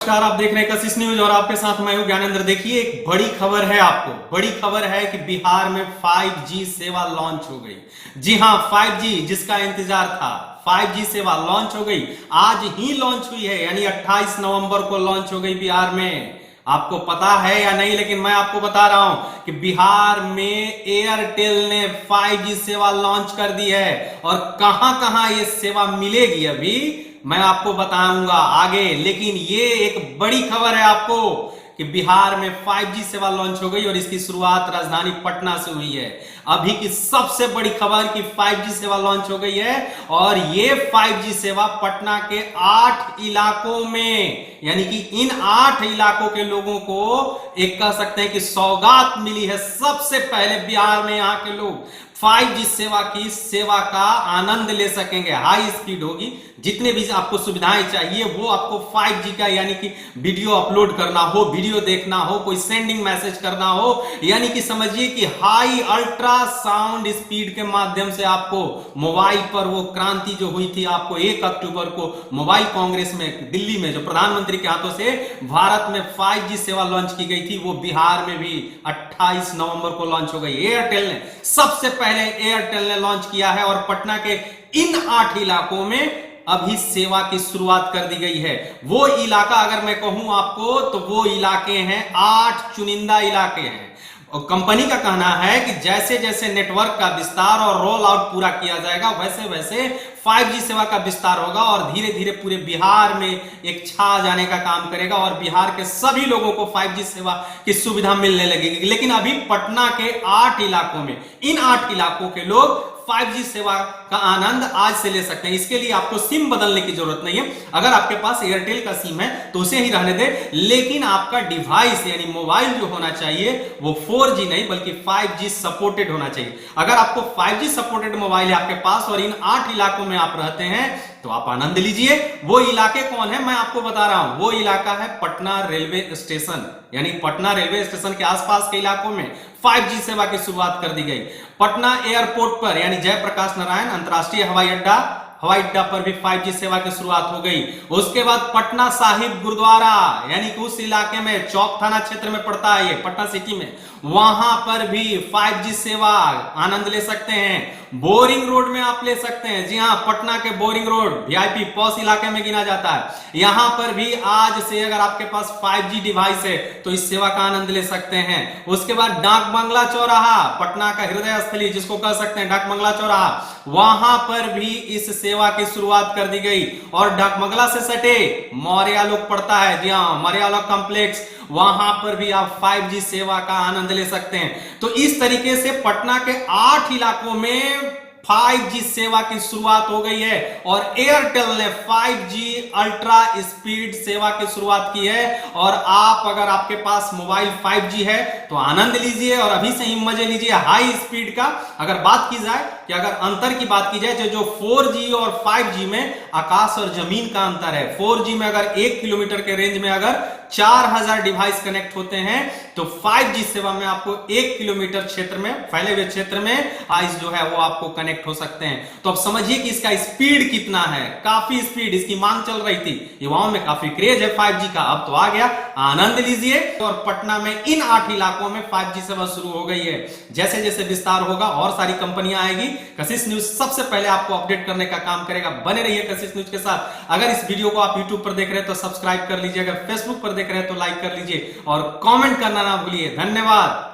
नमस्कार, आप देख रहे हैं कशिश न्यूज और आपके साथ मैं हूं ज्ञानेंद्र। देखिए, एक बड़ी खबर है, आपको बड़ी खबर है कि बिहार में 5G सेवा लॉन्च हो गई। जी हां, 5G जिसका इंतजार था, 5G सेवा लॉन्च हो गई। आज ही लॉन्च हुई है, यानी 28 नवंबर को लॉन्च हो गई बिहार में। आपको पता है या नहीं, लेकिन मैं आपको बता रहा हूं कि बिहार में एयरटेल ने 5G सेवा लॉन्च कर दी है और कहां कहां ये सेवा मिलेगी अभी मैं आपको बताऊंगा आगे। लेकिन ये एक बड़ी खबर है आपको कि बिहार में 5G सेवा लॉन्च हो गई और इसकी शुरुआत राजधानी पटना से हुई है। अभी की सबसे बड़ी खबर कि 5G सेवा लॉन्च हो गई है और ये 5G सेवा पटना के 8 इलाकों में, यानी कि इन 8 इलाकों के लोगों को एक कह सकते हैं कि सौगात मिली है। सबसे पहले बिहार में यहां के लोग 5G सेवा की सेवा का आनंद ले सकेंगे। हाई स्पीड होगी, जितने भी आपको सुविधाएं चाहिए वो आपको 5G का, यानी कि वीडियो अपलोड करना हो, वीडियो देखना हो, कोई सेंडिंग मैसेज करना हो, यानी कि समझिए कि हाई अल्ट्रा साउंड स्पीड के माध्यम से आपको मोबाइल पर वो क्रांति जो हुई थी, आपको 1 अक्टूबर को मोबाइल कांग्रेस में दिल्ली में जो प्रधानमंत्री के हाथों से भारत में 5G सेवा लॉन्च की गई थी, वो बिहार में भी 28 नवंबर को लॉन्च हो गई। एयरटेल ने सबसे पहले एयरटेल ने लॉन्च किया है और पटना के इन 8 इलाकों में अभी सेवा की शुरुआत कर दी गई है। वो इलाका अगर मैं कहूं आपको तो वो इलाके हैं 8 चुनिंदा इलाके हैं। और कंपनी का कहना है कि जैसे जैसे नेटवर्क का विस्तार और रोल आउट पूरा किया जाएगा वैसे वैसे 5G सेवा का विस्तार होगा और धीरे धीरे पूरे बिहार में एक छा जाने का काम करेगा और बिहार के सभी लोगों को 5G सेवा की सुविधा मिलने लगेगी। लेकिन अभी पटना के 8 इलाकों में, इन 8 इलाकों के लोग 5G सेवा का आनंद आज से ले सकते हैं। इसके लिए आपको सिम बदलने की जरूरत नहीं है। अगर आपके पास एयरटेल का सिम है तो उसे ही रहने दे, लेकिन आपका डिवाइस यानी मोबाइल जो होना चाहिए वो 4G नहीं बल्कि 5G सपोर्टेड होना चाहिए। अगर आपको 5G सपोर्टेड मोबाइल है आपके पास और इन 8 इलाकों में आप रहते हैं तो आप आनंद लीजिए। वो इलाके कौन है मैं आपको बता रहा हूं। वो इलाका है पटना रेलवे स्टेशन, यानी पटना रेलवे स्टेशन के आसपास के इलाकों में 5G सेवा की शुरुआत कर दी गई। पटना एयरपोर्ट पर यानी जयप्रकाश नारायण अंतरराष्ट्रीय हवाई अड्डा पर भी 5G सेवा की शुरुआत हो गई। उसके बाद पटना साहिब गुरुद्वारा, यानी कि उस इलाके में चौक थाना क्षेत्र में पड़ता है ये, पटना सिटी में, वहां पर भी 5G सेवा आनंद ले सकते हैं। बोरिंग रोड में आप ले सकते हैं। जी हां, पटना के बोरिंग रोड VIP पॉश इलाके में गिना जाता है। यहां पर भी आज से अगर आपके पास 5G डिवाइस है तो इस सेवा का आनंद ले सकते हैं। उसके बाद डाक बंगला चौराहा, पटना का हृदय स्थली जिसको कह सकते हैं डाक बंगला चौराहा, वहां पर भी इस सेवा की शुरुआत कर दी गई। और डाक बंगला से सटे मौर्य लोक पड़ता है, जी हां, मौर्य लोक कॉम्प्लेक्स, वहां पर भी आप 5G सेवा का आनंद ले सकते हैं। तो इस तरीके से पटना के 8 इलाकों में 5G सेवा की शुरुआत हो गई है और एयरटेल ने 5G अल्ट्रा स्पीड सेवा की शुरुआत की है। और आप अगर आपके पास मोबाइल 5G है तो आनंद लीजिए और अभी से ही मजे लीजिए हाई स्पीड का। अगर बात की जाए कि अगर अंतर की बात की जाए जो 4G और 5G में आकाश और जमीन का अंतर है। 4G में अगर 1 किलोमीटर के रेंज में अगर 4000 डिवाइस कनेक्ट होते हैं तो 5G सेवा में आपको 1 किलोमीटर क्षेत्र में, फैले हुए क्षेत्र में आइस जो है वो आपको कनेक्ट हो सकते हैं। तो अब समझिए कि इसका स्पीड कितना है, काफी स्पीड, इसकी मांग चल रही थी, युवाओं में काफी क्रेज है 5G का, अब तो आ गया, आनंद लीजिए। और पटना में इन 8 इलाकों में 5G सेवा शुरू हो गई है। जैसे जैसे विस्तार होगा और सारी कंपनियां आएगी, कशिश न्यूज सबसे पहले आपको अपडेट करने का काम करेगा। बने रहिए कशिश न्यूज के साथ। अगर इस वीडियो को आप यूट्यूब पर देख रहे हैं तो सब्सक्राइब कर लीजिए, अगर फेसबुक पर देख रहे हैं तो लाइक कर लीजिए और कमेंट करना ना भूलिए। धन्यवाद।